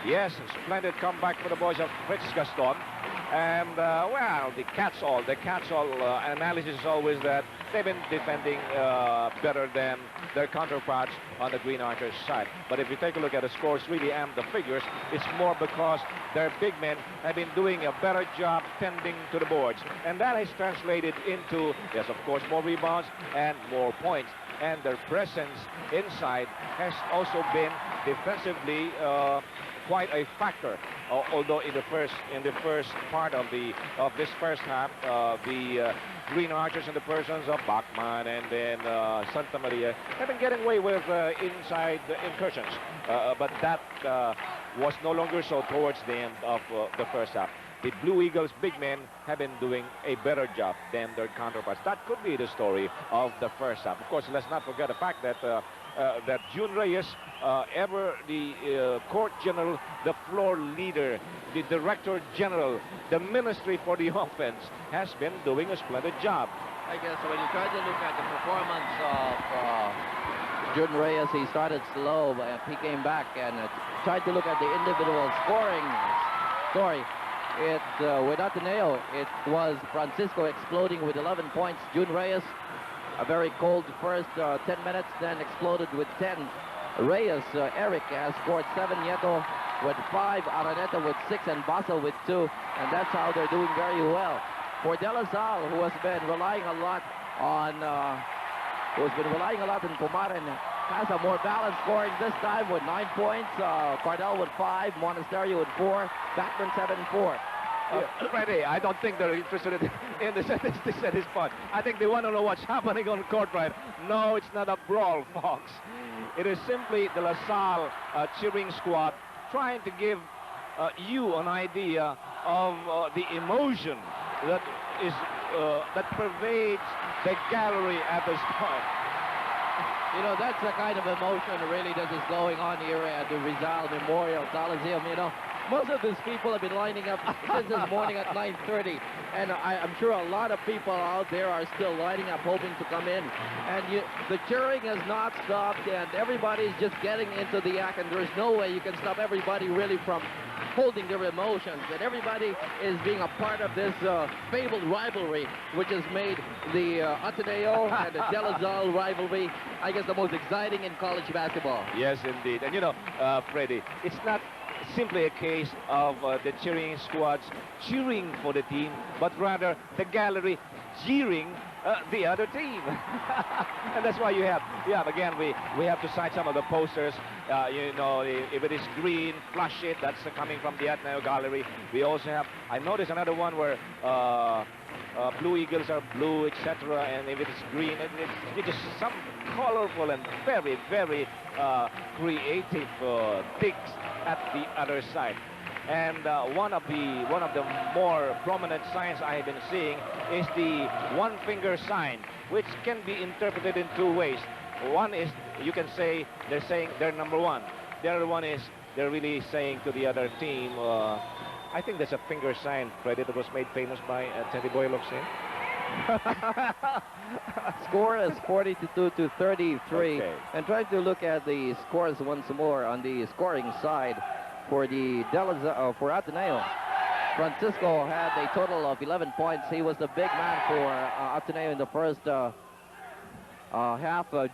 Yes, splendid comeback for the boys of Fritz Gaston. And, well, the catch-all analysis is always that they've been defending better than their counterparts on the Green Archers side. But if you take a look at the scores really and the figures, it's more because their big men have been doing a better job tending to the boards. And that has translated into, yes, of course, more rebounds and more points. And their presence inside has also been defensively quite a factor. Although in the first part of this first half, the Green Archers in the persons of Bachman and then Santa Maria have been getting away with inside incursions. But that was no longer so towards the end of the first half. The Blue Eagles big men have been doing a better job than their counterparts. That could be the story of the first half. Of course, let's not forget the fact that that June Reyes, ever the court general, the floor leader, the director general, the ministry for the offense, has been doing a splendid job. I guess when you try to look at the performance of June Reyes, he started slow, but he came back and tried to look at the individual scoring story. With Ateneo, it was Francisco exploding with 11 points. June Reyes, a very cold first 10 minutes, then exploded with 10. Reyes, Eric has scored 7, Nieto with 5, Araneta with 6, and Basel with 2. And that's how they're doing very well. For De La Salle, who has been relying a lot on, in Pumaren, has a more balanced scoring this time with 9 points. Cardell with 5, Monasterio with 4, Backman 7-4. Freddie, I don't think they're interested in the statistics at this point. I think they want to know what's happening on court right. No, it's not a brawl, folks. It is simply the La Salle cheering squad trying to give you an idea of the emotion that pervades the gallery at this point. You know, that's the kind of emotion really that is going on here at the Rizal Memorial Coliseum. You know, most of these people have been lining up since this morning at 9:30, and I'm sure a lot of people out there are still lining up hoping to come in. And the cheering has not stopped, and everybody's just getting into the act, and there's no way you can stop everybody really from holding their emotions. And everybody is being a part of this fabled rivalry, which has made the Ateneo and the De La Salle rivalry, I guess, the most exciting in college basketball. Yes, indeed. And you know, Freddie, it's not simply a case of the cheering squads cheering for the team, but rather the gallery jeering the other team. And that's why you have, again, we have to cite some of the posters. You know, if it is green, flush it. That's coming from the Ateneo gallery. We also have, I noticed another one where Blue Eagles are blue, etc. And if it is green, it's just some colorful and very, very creative things at the other side. And one of the more prominent signs I have been seeing is the one finger sign, which can be interpreted in two ways. One is, you can say they're saying they're number one. The other one is they're really saying to the other team, I think there's a finger sign, Freddie, that was made famous by Teddy Boy Locsin. Score is 42 to 33. Okay. And trying to look at the scores once more on the scoring side for the for Ateneo. Francisco had a total of 11 points. He was the big man for Ateneo in the first half.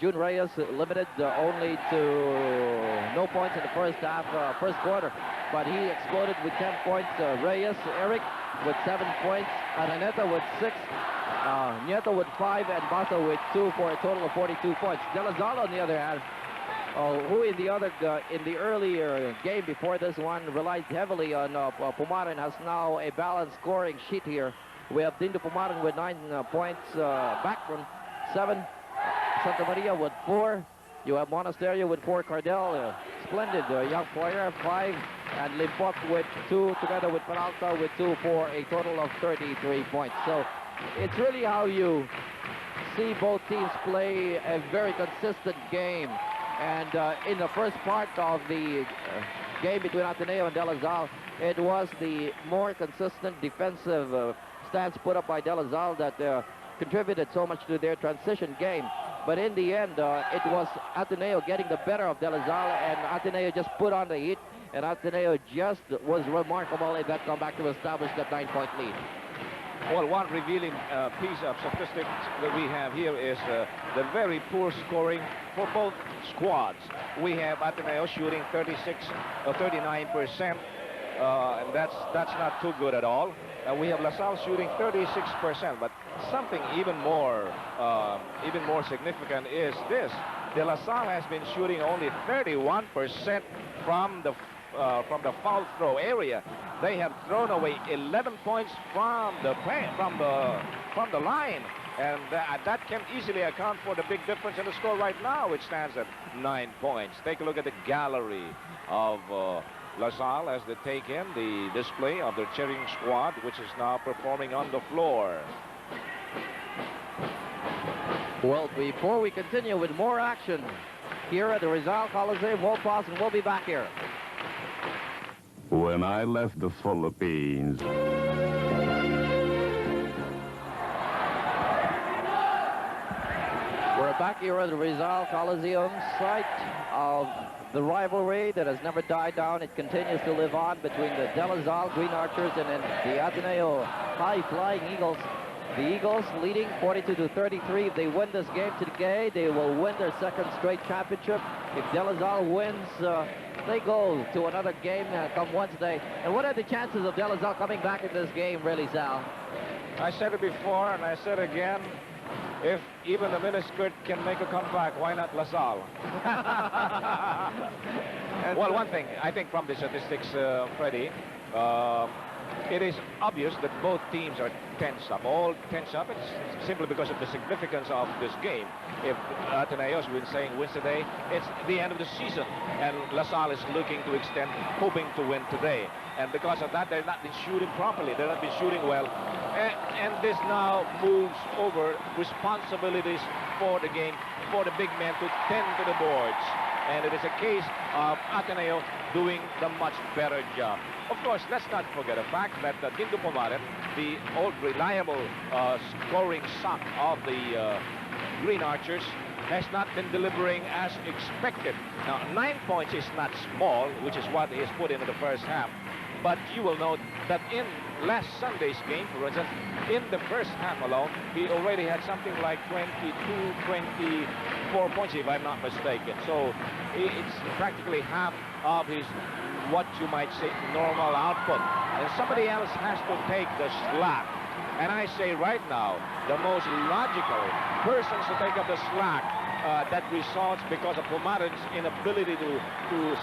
June Reyes limited only to no points in the first half, first quarter. But he exploded with 10 points. Reyes, Eric with 7 points. Araneta with 6. Nieto with 5 and Basso with 2 for a total of 42 points. De La Salle, on the other hand, who in the earlier game before this one relied heavily on Pumaren, has now a balanced scoring sheet here. We have Dindo Pumaren with 9 points, Backman 7, Santa Maria with 4. You have Monasterio with 4, Cardell, splendid young player, 5, and Limpot with 2, together with Peralta with 2 for a total of 33 points. So it's really how you see both teams play a very consistent game. And in the first part of the game between Ateneo and De La Salle, it was the more consistent defensive stance put up by De La Salle that contributed so much to their transition game. But in the end, it was Ateneo getting the better of De La Salle, and Ateneo just put on the heat and Ateneo just was remarkable in that comeback to establish that 9-point lead. Well, one revealing piece of statistics that we have here is the very poor scoring for both squads. We have Ateneo shooting 39%, and that's not too good at all. We have LaSalle shooting 36%, but something even more significant is this: De La Salle has been shooting only 31% from the foul throw area. They have thrown away 11 points from the line, and that can easily account for the big difference in the score right now, which stands at 9 points. Take a look at the gallery of LaSalle as they take in the display of their cheering squad, which is now performing on the floor. Well, before we continue with more action here at the Rizal Coliseum, we'll pause and we'll be back here. When I left the Philippines, we're back here at the Rizal Coliseum, site of the rivalry that has never died down. It continues to live on between the De La Salle Green Archers and the Ateneo High-Flying Eagles. The Eagles leading 42-33. If they win this game today, they will win their second straight championship. If De La Salle wins, they go to another game come Wednesday. And what are the chances of De La Salle coming back in this game, really, Sal? I said it before, and I said again, if even the miniskirt can make a comeback, why not LaSalle? Well, one thing, I think from the statistics, Freddie, it is obvious that both teams are tense up, all tense up. It's simply because of the significance of this game. If Ateneo, as we've been saying, wins today, it's the end of the season, and LaSalle is looking to extend, hoping to win today. And because of that, they've not been shooting properly. They've not been shooting well. And this now moves over responsibilities for the game, for the big men to tend to the boards. And it is a case of Ateneo doing the much better job. Of course, let's not forget the fact that Dindo Pomaret, the old reliable scoring sock of the Green Archers, has not been delivering as expected. Now, 9 points is not small, which is what he has put into the first half. But you will note that in last Sunday's game, for instance, in the first half alone, he already had something like 22, 24 points, if I'm not mistaken. So it's practically half of his, what you might say, normal output. And somebody else has to take the slack. And I say right now, the most logical persons to take up the slack that results because of Pomaret's inability to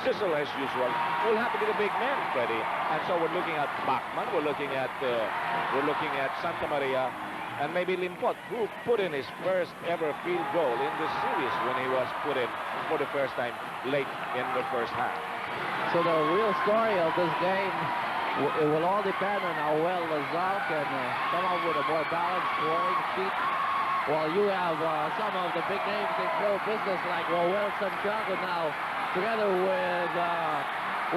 sizzle as usual will have to be the big men, Freddie. And so we're looking at Bachman, we're looking at Santa Maria, and maybe Limpot, who put in his first ever field goal in the series when he was put in for the first time late in the first half. So the real story of this game, it will all depend on how well LaSalle can come up with a more balanced scoring sheet. Well, you have some of the big names in show business like Roel Santiago now, together with,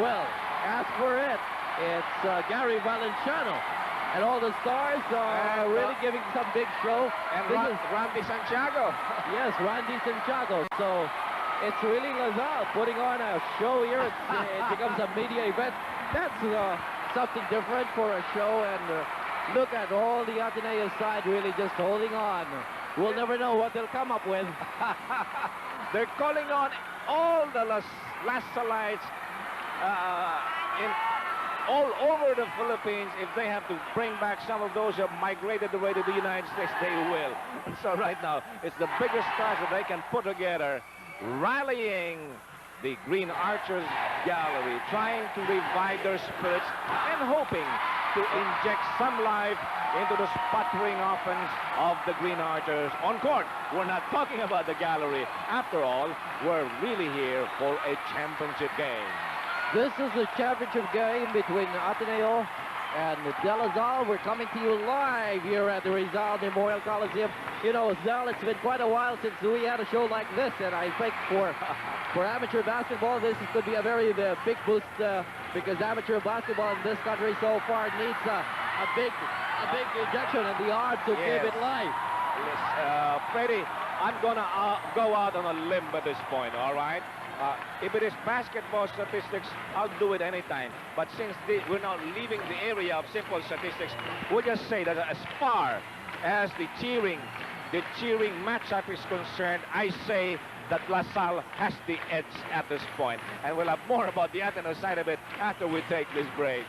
well, as for it, it's Gary Valenciano. And all the stars are really giving some big show. And Randy Santiago. Yes, Randy Santiago. So it's really LaSalle putting on a show here. It becomes a media event. That's something different for a show. And look at all the Ateneo side really just holding on. We'll never know what they'll come up with. They're calling on all the lasallistas all over the Philippines. If they have to bring back some of those who have migrated away to the United States, they will. And so right now, it's the biggest stars that they can put together, rallying the Green Archers gallery, trying to revive their spirits and hoping to inject some life into the sputtering offense of the Green Archers on court. We're not talking about the gallery. After all, we're really here for a championship game. This is the championship game between Ateneo and De La Salle. We're coming to you live here at the Rizal Memorial Coliseum. You know, Sal, it's been quite a while since we had a show like this, and I think for amateur basketball, this could be a very big boost because amateur basketball in this country so far needs a big injection in the arm to keep it live. Yes, Freddie, I'm gonna go out on a limb at this point, all right? If it is basketball statistics, I'll do it anytime. But since we're now leaving the area of simple statistics, we'll just say that as far as the cheering matchup is concerned, I say that LaSalle has the edge at this point. And we'll have more about the Ateneo side of it after we take this break.